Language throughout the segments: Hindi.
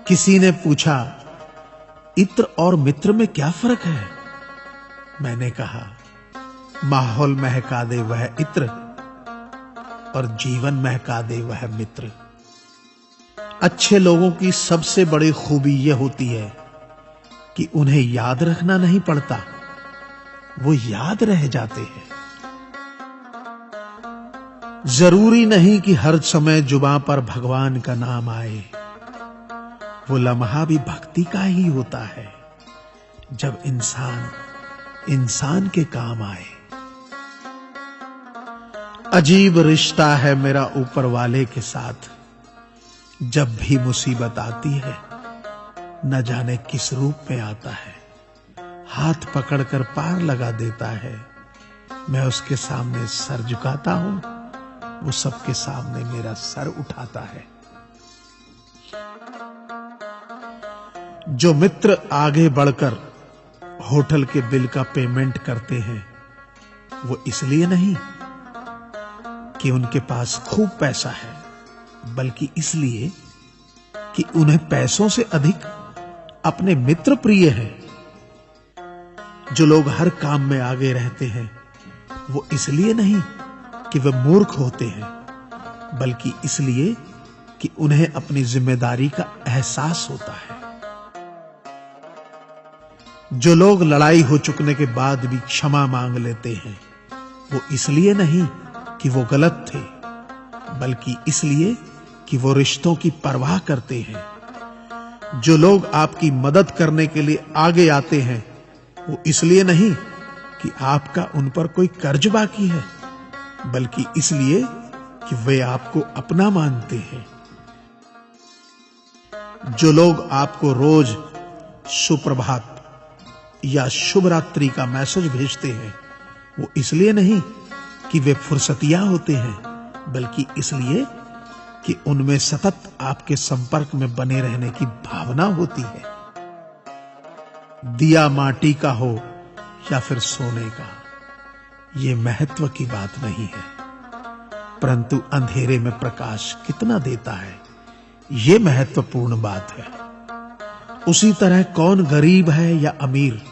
किसी ने पूछा, इत्र और मित्र में क्या फर्क है? मैंने कहा, माहौल महका दे वह इत्र और जीवन महका दे वह मित्र। अच्छे लोगों की सबसे बड़ी खूबी यह होती है कि उन्हें याद रखना नहीं पड़ता, वो याद रह जाते हैं। जरूरी नहीं कि हर समय जुबां पर भगवान का नाम आए, वो लम्हा भी भक्ति का ही होता है जब इंसान इंसान के काम आए। अजीब रिश्ता है मेरा ऊपर वाले के साथ, जब भी मुसीबत आती है न जाने किस रूप में आता है, हाथ पकड़कर पार लगा देता है। मैं उसके सामने सर झुकाता हूं, वो सबके सामने मेरा सर उठाता है। जो मित्र आगे बढ़कर होटल के बिल का पेमेंट करते हैं, वो इसलिए नहीं कि उनके पास खूब पैसा है, बल्कि इसलिए कि उन्हें पैसों से अधिक अपने मित्र प्रिय हैं। जो लोग हर काम में आगे रहते हैं, वो इसलिए नहीं कि वे मूर्ख होते हैं, बल्कि इसलिए कि उन्हें अपनी जिम्मेदारी का एहसास होता है। जो लोग लड़ाई हो चुकने के बाद भी क्षमा मांग लेते हैं, वो इसलिए नहीं कि वो गलत थे, बल्कि इसलिए कि वो रिश्तों की परवाह करते हैं। जो लोग आपकी मदद करने के लिए आगे आते हैं, वो इसलिए नहीं कि आपका उन पर कोई कर्ज बाकी है, बल्कि इसलिए कि वे आपको अपना मानते हैं। जो लोग आपको रोज सुप्रभात या शुभ रात्रि का मैसेज भेजते हैं, वो इसलिए नहीं कि वे फुर्सतिया होते हैं, बल्कि इसलिए कि उनमें सतत आपके संपर्क में बने रहने की भावना होती है। दिया माटी का हो या फिर सोने का, ये महत्व की बात नहीं है, परंतु अंधेरे में प्रकाश कितना देता है, ये महत्वपूर्ण बात है। उसी तरह कौन गरीब है या अमीर,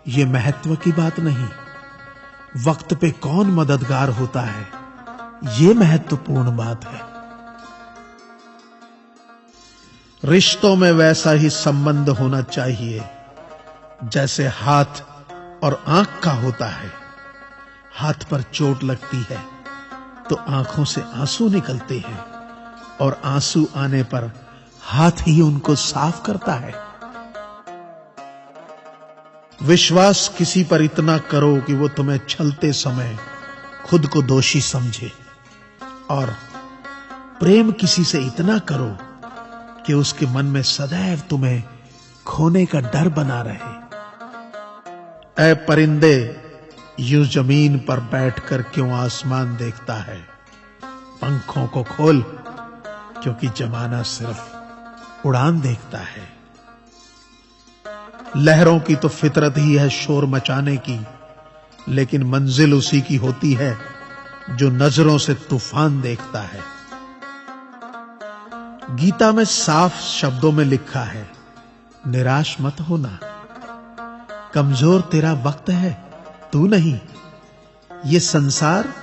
ये महत्व की बात नहीं। वक्त पे कौन मददगार होता है, ये महत्वपूर्ण बात है। रिश्तों में वैसा ही संबंध होना चाहिए जैसे हाथ और आंख का होता है। हाथ पर चोट लगती है तो आंखों से आंसू निकलते हैं, और आंसू आने पर हाथ ही उनको साफ करता है। विश्वास किसी पर इतना करो कि वो तुम्हें छलते समय खुद को दोषी समझे, और प्रेम किसी से इतना करो कि उसके मन में सदैव तुम्हें खोने का डर बना रहे। ऐ परिंदे, यूं जमीन पर बैठकर क्यों आसमान देखता है? पंखों को खोल, क्योंकि जमाना सिर्फ उड़ान देखता है। लहरों की तो फितरत ही है शोर मचाने की, लेकिन मंजिल उसी की होती है जो नजरों से तूफान देखता है। गीता में साफ शब्दों में लिखा है, निराश मत होना, कमजोर तेरा वक्त है, तू नहीं। ये संसार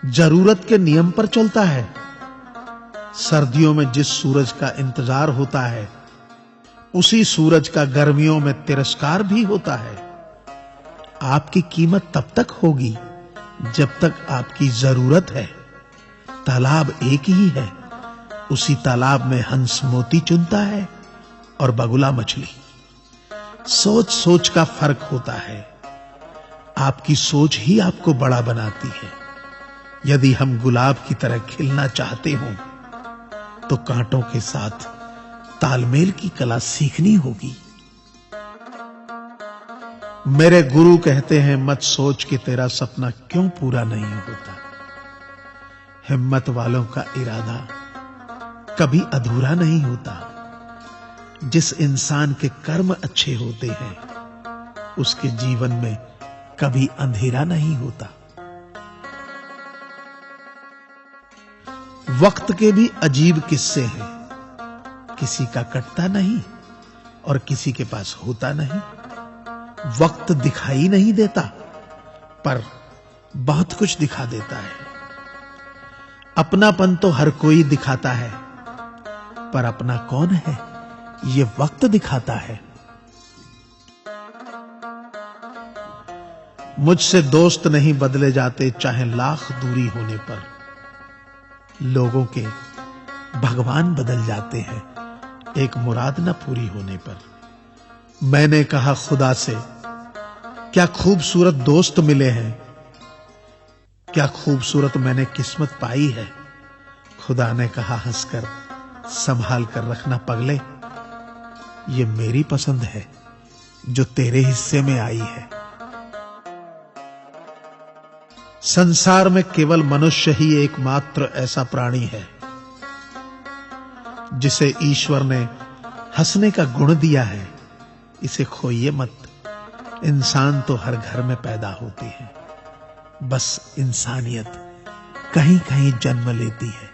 जरूरत के नियम पर चलता है। सर्दियों में जिस सूरज का इंतजार होता है, उसी सूरज का गर्मियों में तिरस्कार भी होता है। आपकी कीमत तब तक होगी जब तक आपकी जरूरत है। तालाब एक ही है, उसी तालाब में हंस मोती चुनता है और बगुला मछली। सोच सोच का फर्क होता है। आपकी सोच ही आपको बड़ा बनाती है। यदि हम गुलाब की तरह खिलना चाहते हो तो कांटों के साथ तालमेल की कला सीखनी होगी। मेरे गुरु कहते हैं, मत सोच कि तेरा सपना क्यों पूरा नहीं होता। हिम्मत वालों का इरादा कभी अधूरा नहीं होता। जिस इंसान के कर्म अच्छे होते हैं, उसके जीवन में कभी अंधेरा नहीं होता। वक्त के भी अजीब किस्से हैं किसी का कटता नहीं और किसी के पास होता नहीं। वक्त दिखाई नहीं देता, पर बहुत कुछ दिखा देता है। अपनापन तो हर कोई दिखाता है, पर अपना कौन है ये वक्त दिखाता है। मुझसे दोस्त नहीं बदले जाते, चाहे लाख दूरी होने पर। लोगों के भगवान बदल जाते हैं, एक मुराद न पूरी होने पर। मैंने कहा खुदा से, क्या खूबसूरत दोस्त मिले हैं, क्या खूबसूरत मैंने किस्मत पाई है। खुदा ने कहा हंसकर, संभाल कर रखना पगले, ये मेरी पसंद है जो तेरे हिस्से में आई है। संसार में केवल मनुष्य ही एकमात्र ऐसा प्राणी है जिसे ईश्वर ने हंसने का गुण दिया है। इसे खोइए मत। इंसान तो हर घर में पैदा होते हैं, बस इंसानियत कहीं कहीं जन्म लेती है।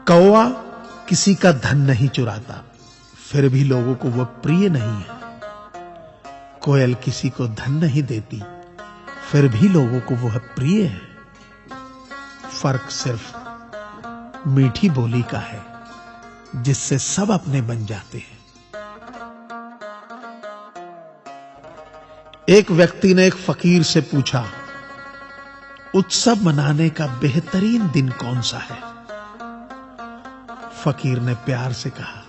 कौवा किसी का धन नहीं चुराता, फिर भी लोगों को वह प्रिय नहीं है। कोयल किसी को धन नहीं देती, फिर भी लोगों को वह प्रिय है। फर्क सिर्फ मीठी बोली का है, जिससे सब अपने बन जाते हैं। एक व्यक्ति ने एक फकीर से पूछा, उत्सव मनाने का बेहतरीन दिन कौन सा है। फकीर ने प्यार से कहा,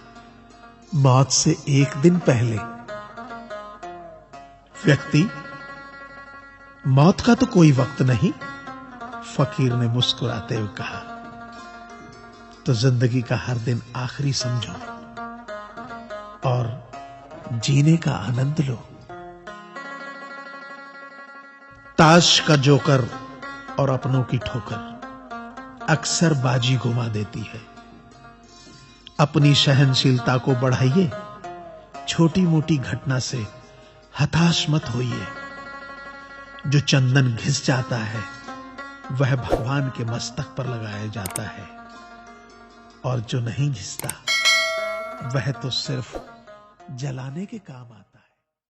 मौत से एक दिन पहले। व्यक्ति, मौत का तो कोई वक्त नहीं। फकीर ने मुस्कुराते हुए कहा, तो जिंदगी का हर दिन आखिरी समझो और जीने का आनंद लो। ताश का जोकर और अपनों की ठोकर अक्सर बाजी घुमा देती है। अपनी सहनशीलता को बढ़ाइए, छोटी मोटी घटना से हताश मत होइए। जो चंदन घिस जाता है वह भगवान के मस्तक पर लगाया जाता है, और जो नहीं घिसता वह तो सिर्फ जलाने के काम आता है।